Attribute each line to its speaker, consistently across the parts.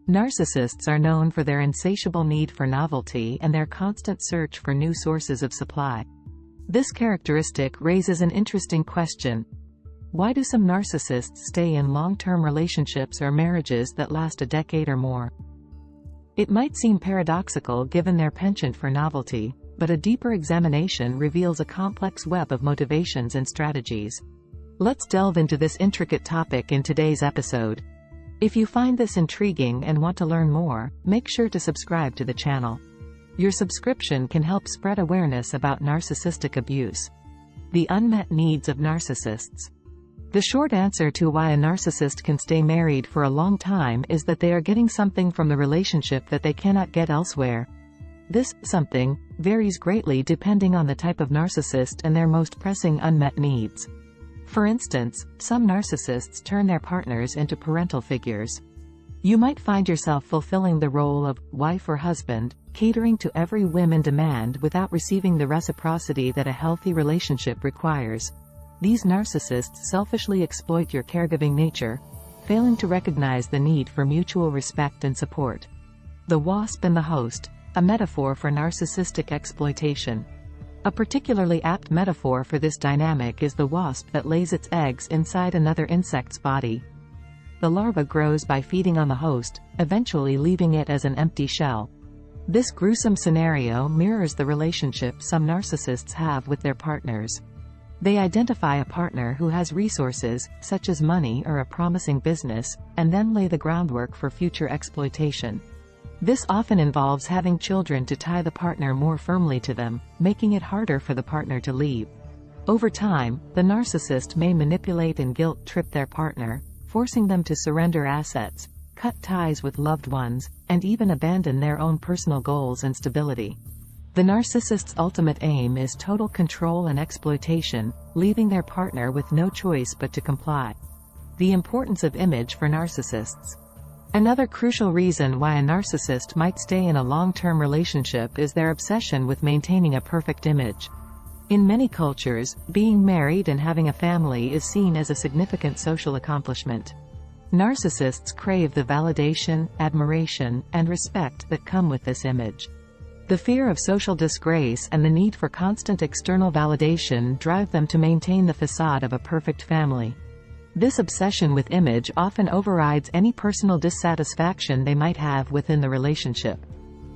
Speaker 1: Narcissists are known for their insatiable need for novelty and their constant search for new sources of supply. This characteristic raises an interesting question. Why do some narcissists stay in long-term relationships or marriages that last a decade or more? It might seem paradoxical given their penchant for novelty, but a deeper examination reveals a complex web of motivations and strategies. Let's delve into this intricate topic in today's episode. If you find this intriguing and want to learn more, make sure to subscribe to the channel. Your subscription can help spread awareness about narcissistic abuse. The unmet needs of narcissists. The short answer to why a narcissist can stay married for a long time is that they are getting something from the relationship that they cannot get elsewhere. This something varies greatly depending on the type of narcissist and their most pressing unmet needs. For instance, some narcissists turn their partners into parental figures. You might find yourself fulfilling the role of wife or husband, catering to every whim and demand without receiving the reciprocity that a healthy relationship requires. These narcissists selfishly exploit your caregiving nature, failing to recognize the need for mutual respect and support. The wasp and the host, a metaphor for narcissistic exploitation. A particularly apt metaphor for this dynamic is the wasp that lays its eggs inside another insect's body. The larva grows by feeding on the host, eventually leaving it as an empty shell. This gruesome scenario mirrors the relationship some narcissists have with their partners. They identify a partner who has resources, such as money or a promising business, and then lay the groundwork for future exploitation. This often involves having children to tie the partner more firmly to them, making it harder for the partner to leave. Over time, the narcissist may manipulate and guilt-trip their partner, forcing them to surrender assets, cut ties with loved ones, and even abandon their own personal goals and stability. The narcissist's ultimate aim is total control and exploitation, leaving their partner with no choice but to comply. The importance of image for narcissists. Another crucial reason why a narcissist might stay in a long-term relationship is their obsession with maintaining a perfect image. In many cultures, being married and having a family is seen as a significant social accomplishment. Narcissists crave the validation, admiration, and respect that come with this image. The fear of social disgrace and the need for constant external validation drive them to maintain the facade of a perfect family. This obsession with image often overrides any personal dissatisfaction they might have within the relationship.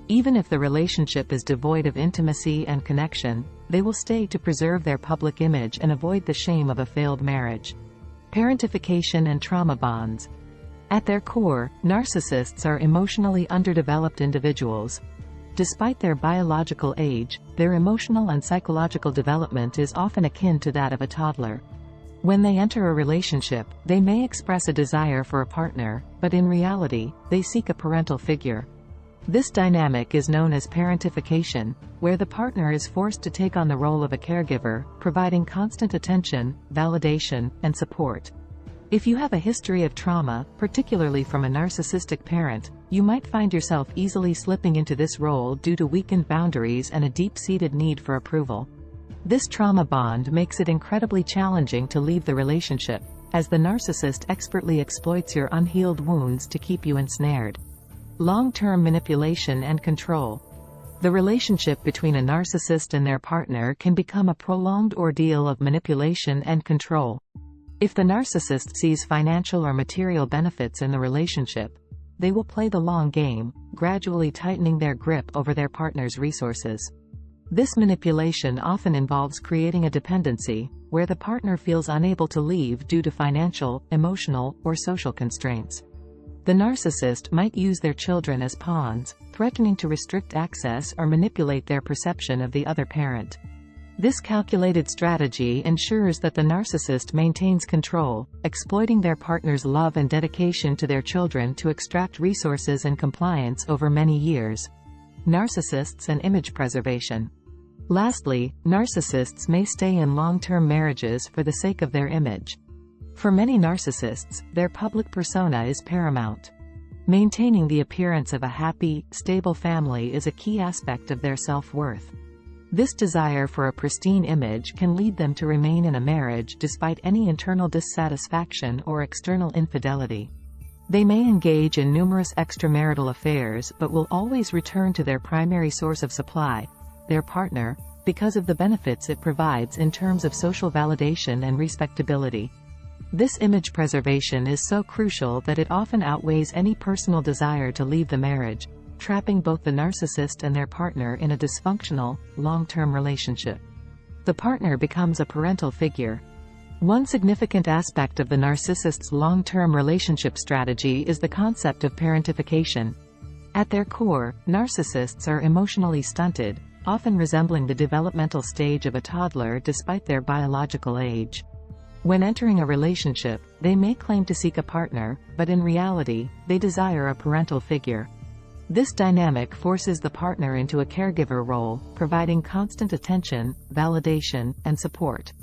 Speaker 1: Even if the relationship is devoid of intimacy and connection, they will stay to preserve their public image and avoid the shame of a failed marriage. Parentification and trauma bonds. At their core, narcissists are emotionally underdeveloped individuals. Despite their biological age, their emotional and psychological development is often akin to that of a toddler. When they enter a relationship, they may express a desire for a partner, but in reality, they seek a parental figure. This dynamic is known as parentification, where the partner is forced to take on the role of a caregiver, providing constant attention, validation, and support. If you have a history of trauma, particularly from a narcissistic parent, you might find yourself easily slipping into this role due to weakened boundaries and a deep-seated need for approval. This trauma bond makes it incredibly challenging to leave the relationship, as the narcissist expertly exploits your unhealed wounds to keep you ensnared. Long-term manipulation and control. The relationship between a narcissist and their partner can become a prolonged ordeal of manipulation and control. If the narcissist sees financial or material benefits in the relationship, they will play the long game, gradually tightening their grip over their partner's resources. This manipulation often involves creating a dependency, where the partner feels unable to leave due to financial, emotional, or social constraints. The narcissist might use their children as pawns, threatening to restrict access or manipulate their perception of the other parent. This calculated strategy ensures that the narcissist maintains control, exploiting their partner's love and dedication to their children to extract resources and compliance over many years. Narcissists and image preservation. Lastly, narcissists may stay in long-term marriages for the sake of their image. For many narcissists, their public persona is paramount. Maintaining the appearance of a happy, stable family is a key aspect of their self-worth. This desire for a pristine image can lead them to remain in a marriage despite any internal dissatisfaction or external infidelity. They may engage in numerous extramarital affairs but will always return to their primary source of supply, their partner, because of the benefits it provides in terms of social validation and respectability. This image preservation is so crucial that it often outweighs any personal desire to leave the marriage, trapping both the narcissist and their partner in a dysfunctional, long-term relationship. The partner becomes a parental figure. One significant aspect of the narcissist's long-term relationship strategy is the concept of parentification. At their core, narcissists are emotionally stunted, often resembling the developmental stage of a toddler despite their biological age. When entering a relationship, they may claim to seek a partner, but in reality, they desire a parental figure. This dynamic forces the partner into a caregiver role, providing constant attention, validation, and support.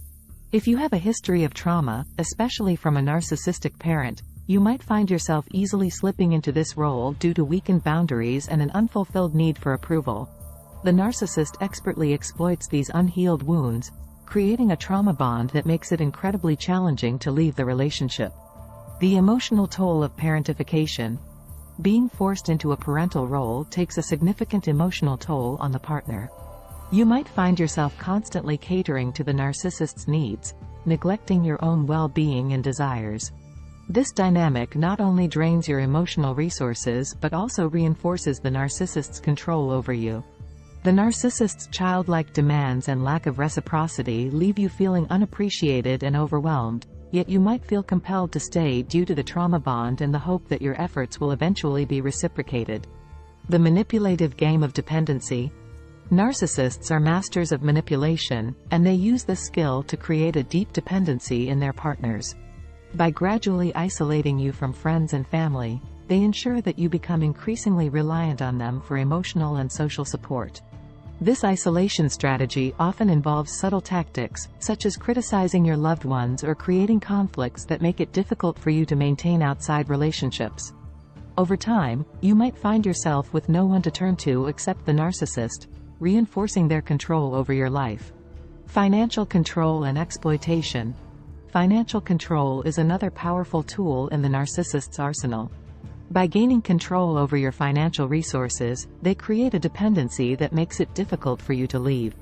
Speaker 1: If you have a history of trauma, especially from a narcissistic parent, you might find yourself easily slipping into this role due to weakened boundaries and an unfulfilled need for approval. The narcissist expertly exploits these unhealed wounds, creating a trauma bond that makes it incredibly challenging to leave the relationship. The emotional toll of parentification. Being forced into a parental role takes a significant emotional toll on the partner. You might find yourself constantly catering to the narcissist's needs, neglecting your own well-being and desires. This dynamic not only drains your emotional resources but also reinforces the narcissist's control over you. The narcissist's childlike demands and lack of reciprocity leave you feeling unappreciated and overwhelmed, yet you might feel compelled to stay due to the trauma bond and the hope that your efforts will eventually be reciprocated. The manipulative game of dependency. Narcissists are masters of manipulation, and they use this skill to create a deep dependency in their partners. By gradually isolating you from friends and family, they ensure that you become increasingly reliant on them for emotional and social support. This isolation strategy often involves subtle tactics, such as criticizing your loved ones or creating conflicts that make it difficult for you to maintain outside relationships. Over time, you might find yourself with no one to turn to except the narcissist, reinforcing their control over your life. Financial control and exploitation. Financial control is another powerful tool in the narcissist's arsenal. By gaining control over your financial resources, they create a dependency that makes it difficult for you to leave.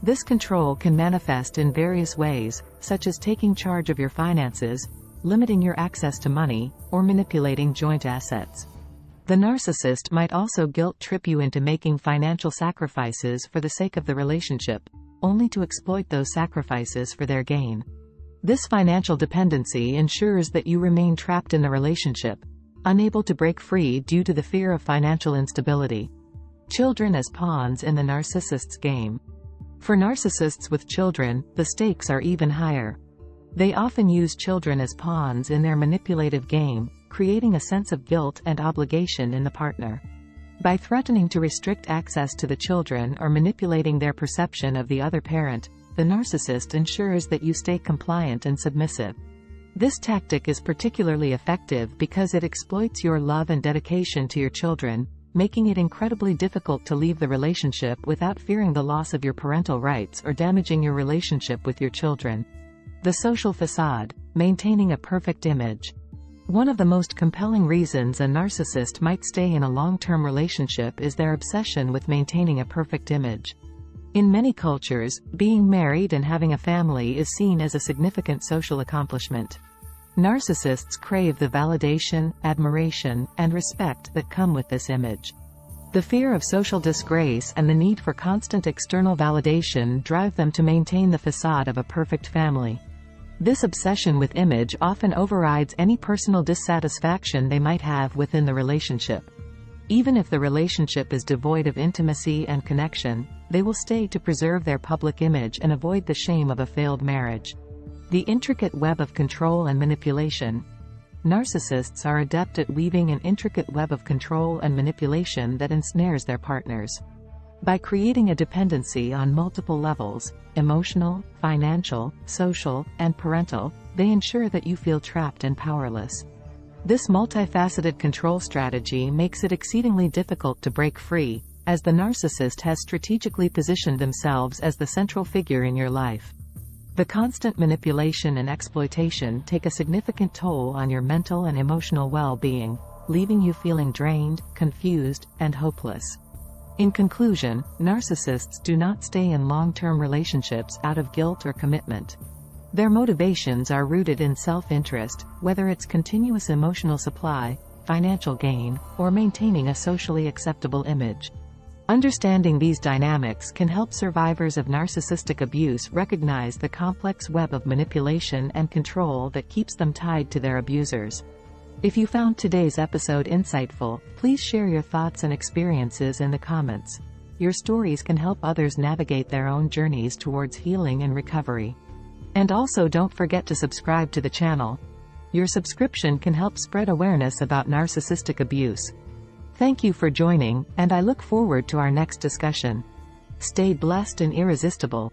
Speaker 1: This control can manifest in various ways, such as taking charge of your finances, limiting your access to money, or manipulating joint assets. The narcissist might also guilt-trip you into making financial sacrifices for the sake of the relationship, only to exploit those sacrifices for their gain. This financial dependency ensures that you remain trapped in the relationship, unable to break free due to the fear of financial instability. Children as pawns in the narcissist's game. For narcissists with children, the stakes are even higher. They often use children as pawns in their manipulative game, creating a sense of guilt and obligation in the partner. By threatening to restrict access to the children or manipulating their perception of the other parent, the narcissist ensures that you stay compliant and submissive. This tactic is particularly effective because it exploits your love and dedication to your children, making it incredibly difficult to leave the relationship without fearing the loss of your parental rights or damaging your relationship with your children. The social facade. Maintaining a perfect image. One of the most compelling reasons a narcissist might stay in a long-term relationship is their obsession with maintaining a perfect image. In many cultures, being married and having a family is seen as a significant social accomplishment. Narcissists crave the validation, admiration, and respect that come with this image. The fear of social disgrace and the need for constant external validation drive them to maintain the facade of a perfect family. This obsession with image often overrides any personal dissatisfaction they might have within the relationship. Even if the relationship is devoid of intimacy and connection, they will stay to preserve their public image and avoid the shame of a failed marriage. The intricate web of control and manipulation. Narcissists are adept at weaving an intricate web of control and manipulation that ensnares their partners. By creating a dependency on multiple levels, emotional, financial, social, and parental, they ensure that you feel trapped and powerless. This multifaceted control strategy makes it exceedingly difficult to break free, as the narcissist has strategically positioned themselves as the central figure in your life. The constant manipulation and exploitation take a significant toll on your mental and emotional well-being, leaving you feeling drained, confused, and hopeless. In conclusion, narcissists do not stay in long-term relationships out of guilt or commitment. Their motivations are rooted in self-interest, whether it's continuous emotional supply, financial gain, or maintaining a socially acceptable image. Understanding these dynamics can help survivors of narcissistic abuse recognize the complex web of manipulation and control that keeps them tied to their abusers. If you found today's episode insightful, please share your thoughts and experiences in the comments. Your stories can help others navigate their own journeys towards healing and recovery. And also don't forget to subscribe to the channel. Your subscription can help spread awareness about narcissistic abuse. Thank you for joining, and I look forward to our next discussion. Stay blessed and irresistible.